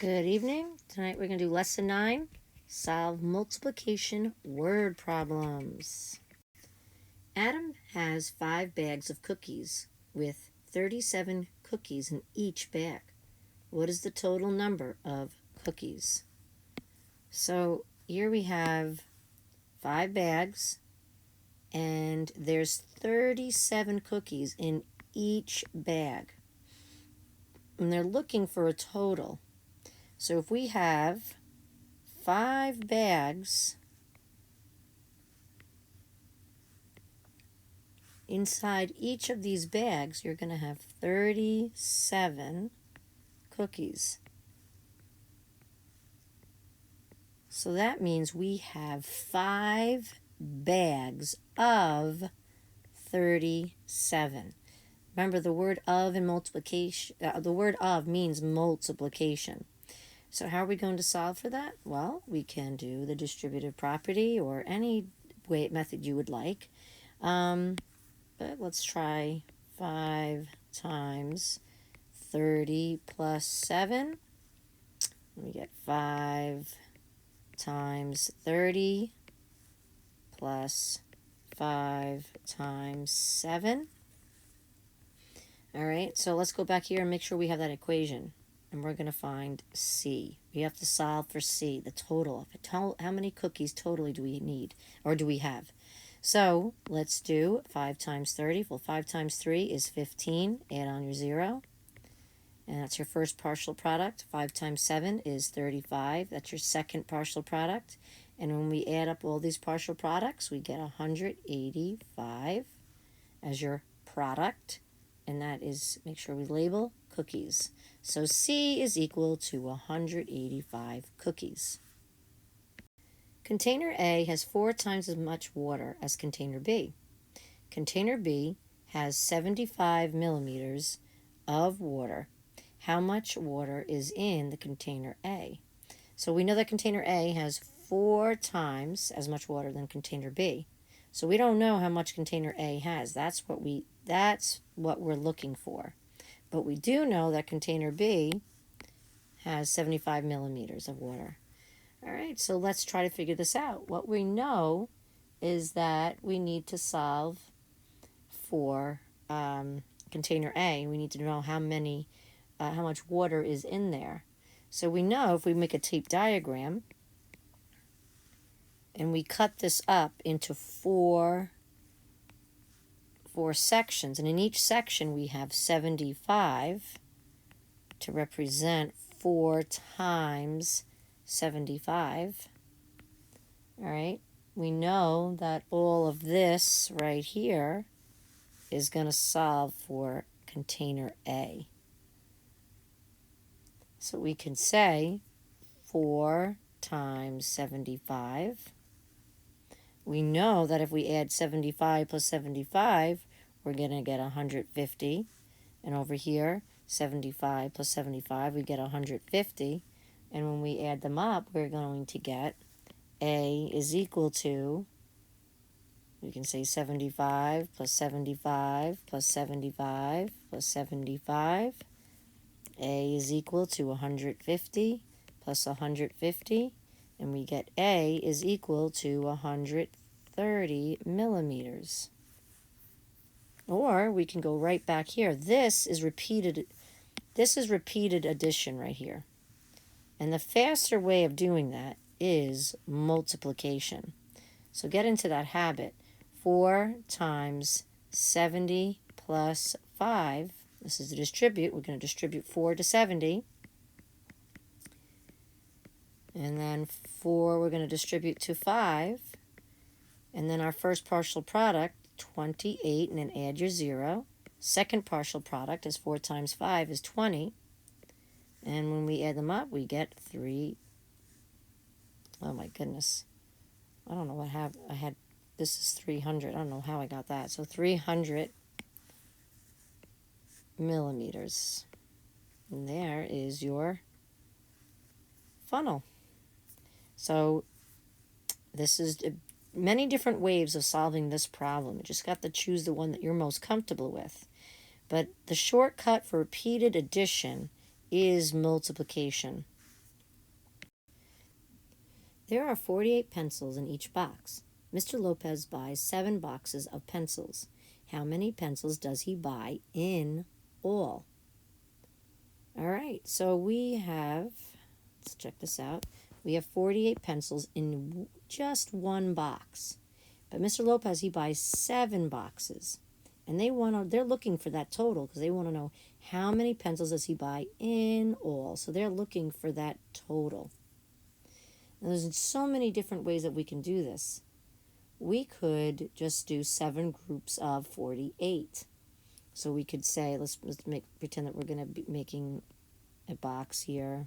Good evening. Tonight we're going to do lesson 9, solve multiplication word problems. Adam has 5 bags of cookies with 37 cookies in each bag. What is the total number of cookies? So here we have 5 bags and there's 37 cookies in each bag. And they're looking for a total. So if we have 5 bags, inside each of these bags, you're going to have 37 cookies. So that means we have 5 bags of 37. Remember, the word of in multiplication, the word of means multiplication. So how are we going to solve for that? Well, we can do the distributive property or any method you would like. But let's try 5 times 30 plus 7. We get 5 times 30 plus 5 times 7. All right, so let's go back here and make sure we have that equation. And we're going to find C. We have to solve for C, the total of it. How many cookies totally do we need, or do we have? So let's do 5 times 30. Well, 5 times 3 is 15. Add on your 0. And that's your first partial product. 5 times 7 is 35. That's your second partial product. And when we add up all these partial products, we get 185 as your product. And that is, make sure we label cookies. So C is equal to 185 cookies. Container A has 4 times as much water as container B. Container B has 75 milliliters of water. How much water is in the container A? So we know that container A has 4 times as much water than container B. So we don't know how much container A has. That's what we're looking for. But we do know that container B has 75 milliliters of water. All right, so let's try to figure this out. What we know is that we need to solve for container A. We need to know how much water is in there. So we know if we make a tape diagram and we cut this up into four sections, and in each section we have 75 to represent 4 times 75. All right, we know that all of this right here is going to solve for container A. So we can say 4 times 75. We know that if we add 75 plus 75, we're going to get 150. And over here, 75 plus 75, we get 150. And when we add them up, we're going to get A is equal to, we can say 75 plus 75 plus 75 plus 75. A is equal to 150 plus 150. And we get A is equal to 130 millimeters. Or we can go right back here. This is repeated addition right here. And the faster way of doing that is multiplication. So get into that habit. 4 times 70 plus 5. This is to distribute. We're going to distribute 4 to 70. And then 4 we're going to distribute to 5. And then our first partial product, 28, and then add your 0. Second partial product is 4 times 5 is 20. And when we add them up, we get 3. Oh my goodness. I don't know what I had. This is 300. I don't know how I got that. So 300 millimeters. And there is your funnel. So this is many different ways of solving this problem. You just got to choose the one that you're most comfortable with. But the shortcut for repeated addition is multiplication. There are 48 pencils in each box. Mr. Lopez buys 7 boxes of pencils. How many pencils does he buy in all? All right, so we have, let's check this out. We have 48 pencils in just one box. But Mr. Lopez, he buys 7 boxes. And they're looking for that total because they want to know how many pencils does he buy in all. So they're looking for that total. And there's so many different ways that we can do this. We could just do 7 groups of 48. So we could say, let's pretend that we're going to be making a box here.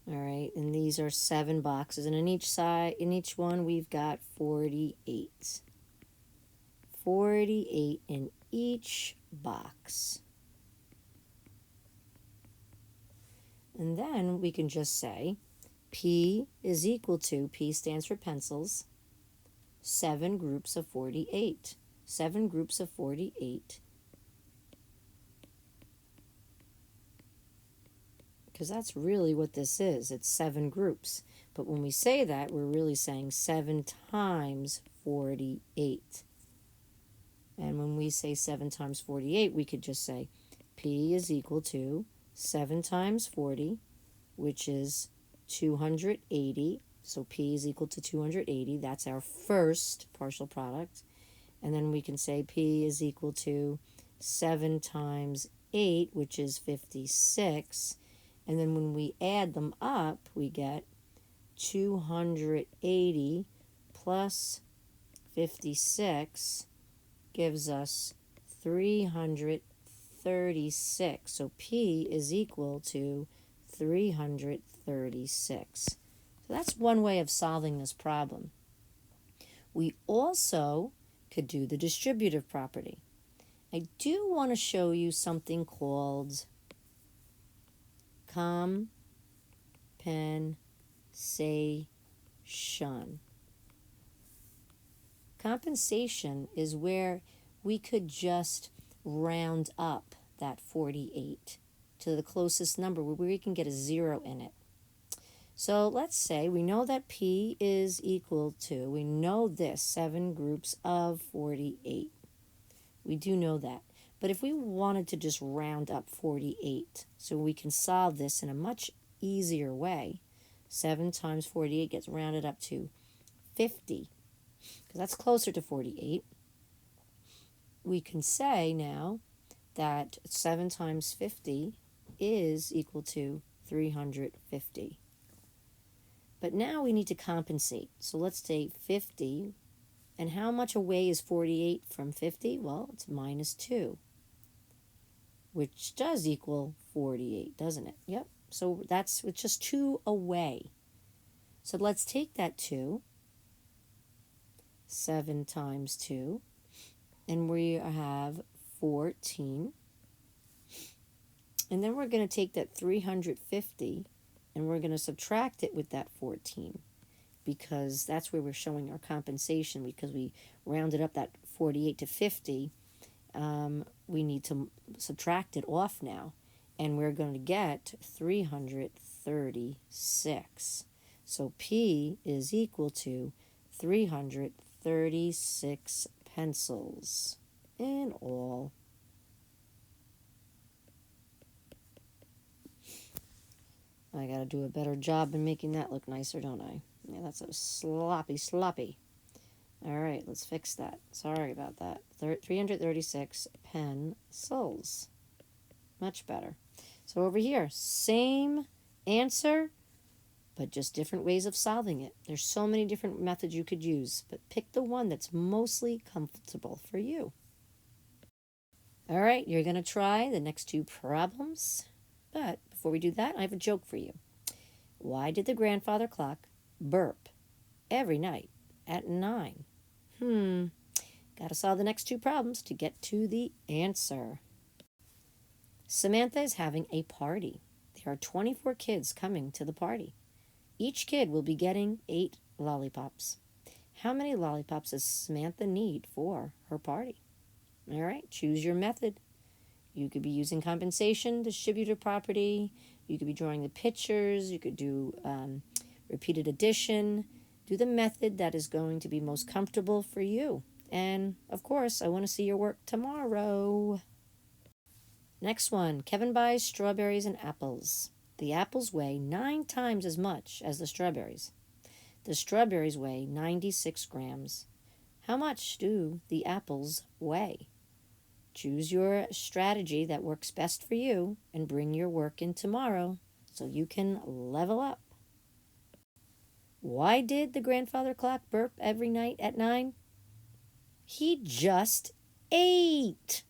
All right, and these are 7 boxes, and in each one we've got 48. 48 in each box. And then we can just say P is equal to, P stands for pencils, 7 groups of 48. 7 groups of 48. Because that's really what this is. It's 7 groups. But when we say that, we're really saying 7 times 48. And when we say 7 times 48, we could just say P is equal to 7 times 40, which is 280. So P is equal to 280. That's our first partial product. And then we can say P is equal to 7 times 8, which is 56. And then when we add them up, we get 280 plus 56 gives us 336. So P is equal to 336. So that's one way of solving this problem. We also could do the distributive property. I do want to show you something called compensation. Compensation is where we could just round up that 48 to the closest number where we can get a 0 in it. So let's say we know that P is equal to, we know this, 7 groups of 48. We do know that. But if we wanted to just round up 48, so we can solve this in a much easier way, 7 times 48 gets rounded up to 50, because that's closer to 48. We can say now that 7 times 50 is equal to 350. But now we need to compensate. So let's say 50, and how much away is 48 from 50? Well, it's minus 2, which does equal 48, doesn't it? Yep. So it's just 2 away. So let's take that 2, 7 times 2, and we have 14. And then we're going to take that 350, and we're going to subtract it with that 14, because that's where we're showing our compensation, because we rounded up that 48 to 50. We need to subtract it off now, and we're going to get 336. So P is equal to 336 pencils in all. I got to do a better job in making that look nicer, don't I? Yeah, that's so sloppy. All right, let's fix that. Sorry about that. 336 pencils. Much better. So over here, same answer, but just different ways of solving it. There's so many different methods you could use, but pick the one that's mostly comfortable for you. All right, you're going to try the next 2 problems, but before we do that, I have a joke for you. Why did the grandfather clock burp every night at 9? Got to solve the next 2 problems to get to the answer. Samantha is having a party. There are 24 kids coming to the party. Each kid will be getting 8 lollipops. How many lollipops does Samantha need for her party? All right, choose your method. You could be using compensation, distributive property. You could be drawing the pictures. You could do repeated addition. Do the method that is going to be most comfortable for you. And, of course, I want to see your work tomorrow. Next one, Kevin buys strawberries and apples. The apples weigh 9 times as much as the strawberries. The strawberries weigh 96 grams. How much do the apples weigh? Choose your strategy that works best for you and bring your work in tomorrow so you can level up. Why did the grandfather clock burp every night at 9? He just ate.